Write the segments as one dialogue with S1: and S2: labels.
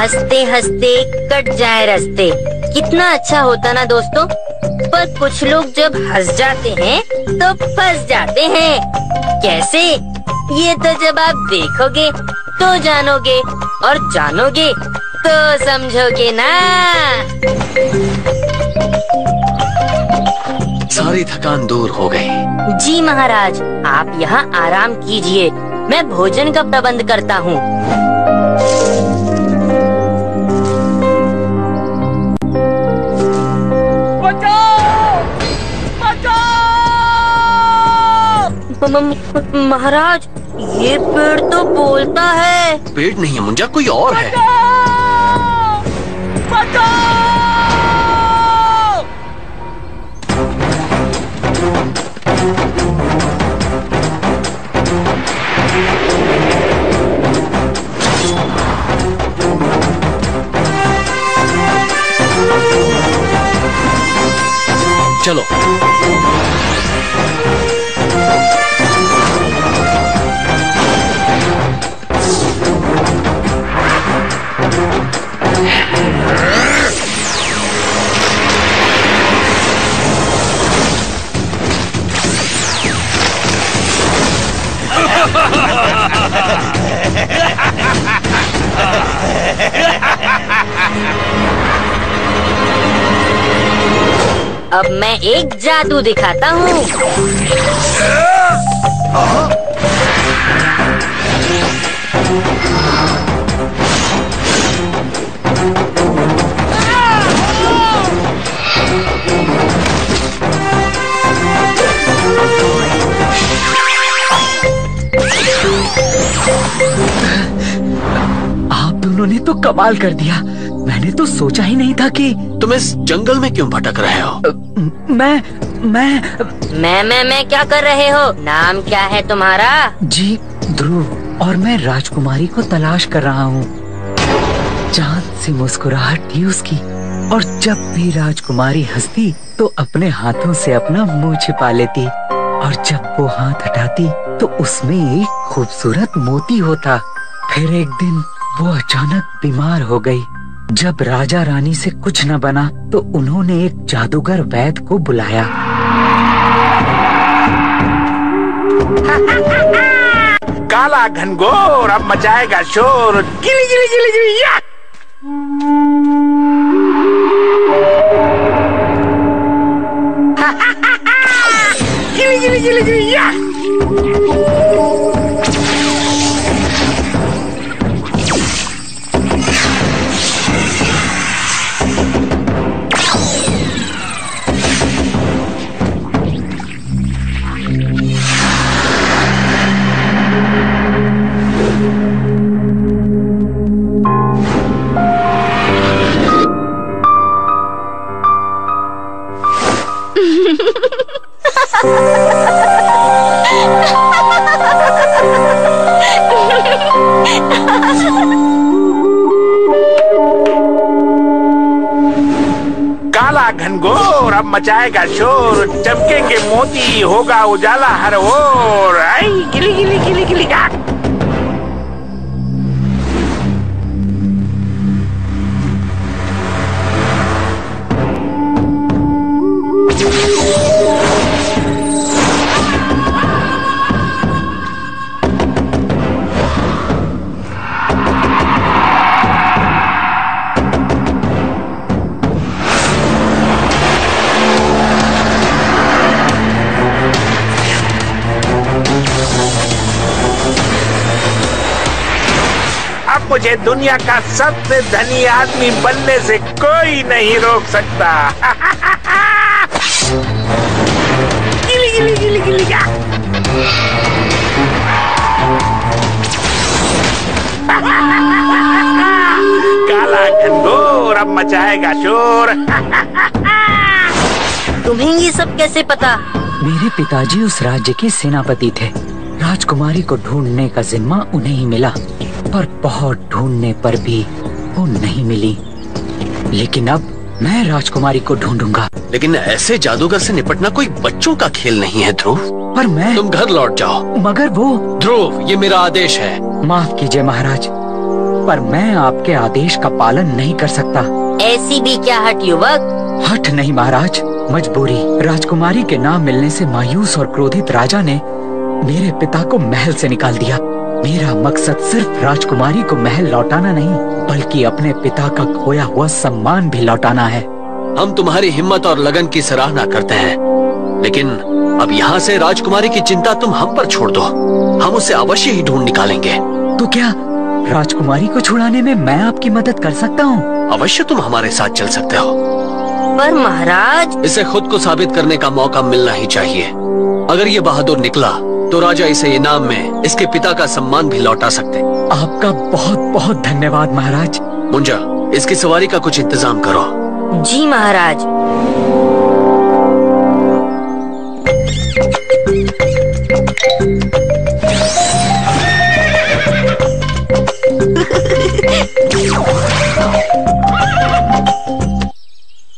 S1: हंसते हंसते कट जाए रास्ते। कितना अच्छा होता ना दोस्तों। पर कुछ लोग जब हंस जाते हैं तो फंस जाते हैं। कैसे? ये तो जब आप देखोगे तो जानोगे, और जानोगे तो समझोगे ना।
S2: सारी थकान दूर हो गई।
S1: जी महाराज, आप यहाँ आराम कीजिए, मैं भोजन का प्रबंध करता हूँ। महाराज, ये पेड़ तो बोलता है।
S2: पेड़ नहीं है मुंजा, कोई और है। चलो।
S1: अब मैं एक जादू दिखाता हूँ।
S3: आप दोनों ने तो कमाल कर दिया। मैंने तो सोचा ही नहीं था कि
S2: तुम इस जंगल में क्यों भटक रहे हो?
S1: मैं क्या कर रहे हो? नाम क्या है तुम्हारा?
S3: जी ध्रुव, और मैं राजकुमारी को तलाश कर रहा हूँ। चांद से मुस्कुराहट थी उसकी, और जब भी राजकुमारी हंसती तो अपने हाथों से अपना मुंह छिपा लेती, और जब वो हाथ हटाती तो उसमें एक खूबसूरत मोती होता। फिर एक दिन वो अचानक बीमार हो गई। जब राजा रानी से कुछ न बना तो उन्होंने एक जादूगर वैद्य को बुलाया।
S4: काला घनघोर अब मचाएगा शोर, गिली गिली गिली गिली या। गिली गिली गिली गिली या। काला घनघोर अब मचाएगा शोर, चमकेंगे मोती, होगा उजाला हर ओर। आई गिली गिली गिली गिली गा। मुझे दुनिया का सबसे धनी आदमी बनने से कोई नहीं रोक सकता। गिली गिली गिली गिली गा। काला घनघोर अब मचाएगा शोर।
S1: तुम्हें ये सब कैसे पता?
S3: मेरे पिताजी उस राज्य के सेनापति थे। राजकुमारी को ढूंढने का जिम्मा उन्हें ही मिला, पर बहुत ढूंढने पर भी वो नहीं मिली। लेकिन अब मैं राजकुमारी को ढूंढूंगा।
S2: लेकिन ऐसे जादूगर से निपटना कोई बच्चों का खेल नहीं है ध्रुव।
S3: पर मैं...
S2: तुम घर लौट जाओ।
S3: मगर वो...
S2: ध्रुव, ये मेरा आदेश है।
S3: माफ कीजिए महाराज, पर मैं आपके आदेश का पालन नहीं कर सकता।
S1: ऐसी भी क्या हट युवक?
S3: हट नहीं महाराज, मजबूरी। राजकुमारी के नाम मिलने से मायूस और क्रोधित राजा ने मेरे पिता को महल से निकाल दिया। मेरा मकसद सिर्फ राजकुमारी को महल लौटाना नहीं, बल्कि अपने पिता का खोया हुआ सम्मान भी लौटाना है।
S2: हम तुम्हारी हिम्मत और लगन की सराहना करते हैं, लेकिन अब यहाँ से राजकुमारी की चिंता तुम हम पर छोड़ दो। हम उसे अवश्य ही ढूंढ निकालेंगे।
S3: तो क्या राजकुमारी को छुड़ाने में मैं आपकी मदद कर सकता हूँ?
S2: अवश्य तुम हमारे साथ चल सकते हो।
S1: पर महाराज,
S2: इसे खुद को साबित करने का मौका मिलना ही चाहिए। अगर ये बहादुर निकला तो राजा इसे इनाम में इसके पिता का सम्मान भी लौटा सकते।
S3: आपका बहुत बहुत धन्यवाद महाराज।
S2: मुंजा, इसकी सवारी का कुछ इंतजाम करो।
S1: जी महाराज।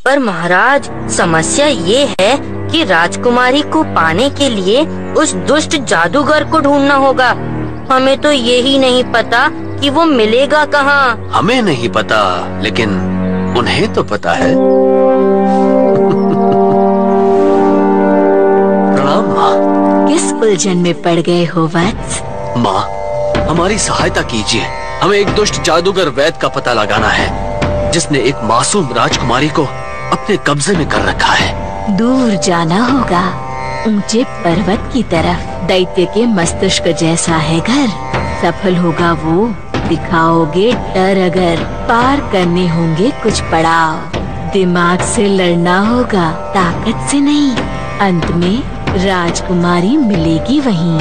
S1: पर महाराज, समस्या ये है कि राजकुमारी को पाने के लिए उस दुष्ट जादूगर को ढूंढना होगा। हमें तो यही नहीं पता कि वो मिलेगा कहाँ।
S2: हमें नहीं पता, लेकिन उन्हें तो पता है। प्रणाम माँ।
S5: किस उलझन में पड़ गए हो वत्स?
S2: माँ, हमारी सहायता कीजिए। हमें एक दुष्ट जादूगर वैद का पता लगाना है, जिसने एक मासूम राजकुमारी को अपने कब्जे में कर रखा है।
S5: दूर जाना होगा, ऊंचे पर्वत की तरफ। दैत्य के मस्तिष्क जैसा है घर। सफल होगा वो, दिखाओगे डर। अगर पार करने होंगे कुछ पड़ाव, दिमाग से लड़ना होगा, ताकत से नहीं। अंत में राजकुमारी मिलेगी वहीं।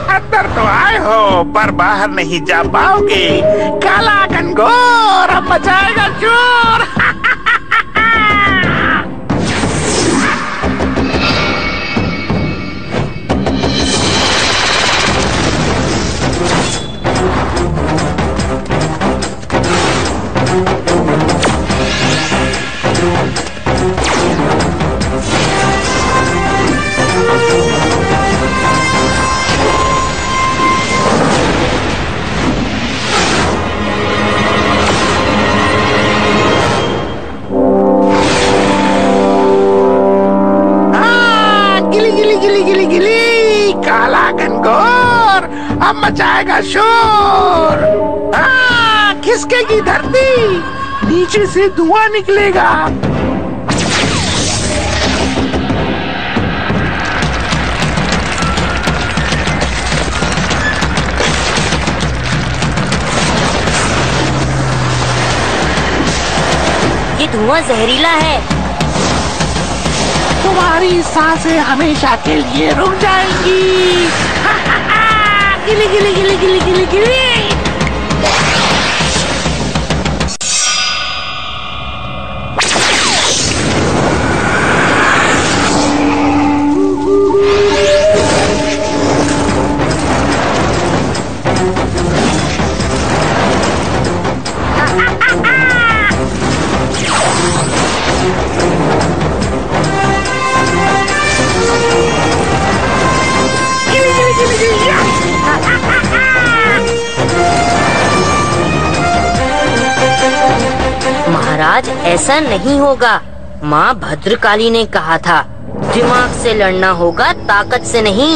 S4: अंदर तो आए हो, पर बाहर नहीं जा पाओगे। काला घनघोर अब मचाएगा शोर। काला घनघोर अब मचाएगा शोर। खिसकेगी धरती, नीचे से धुआं निकलेगा।
S1: ये धुआं जहरीला है।
S4: तुम्हारी सांसें हमेशा के लिए रुक जाएंगी। गिली गिली गिली गिली गिली गिली।
S1: महाराज, ऐसा नहीं होगा। माँ भद्रकाली ने कहा था, दिमाग से लड़ना होगा, ताकत से नहीं।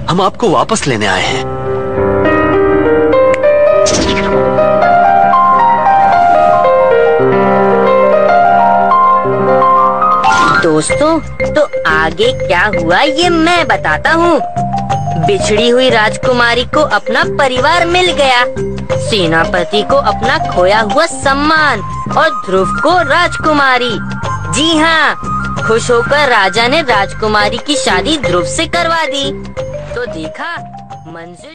S2: हम आपको वापस लेने आए हैं।
S1: दोस्तों, तो आगे क्या हुआ ये मैं बताता हूँ। बिछड़ी हुई राजकुमारी को अपना परिवार मिल गया, सेनापति को अपना खोया हुआ सम्मान और ध्रुव को राजकुमारी। जी हाँ, खुश होकर राजा ने राजकुमारी की शादी ध्रुव से करवा दी। तो देखा, मंजिल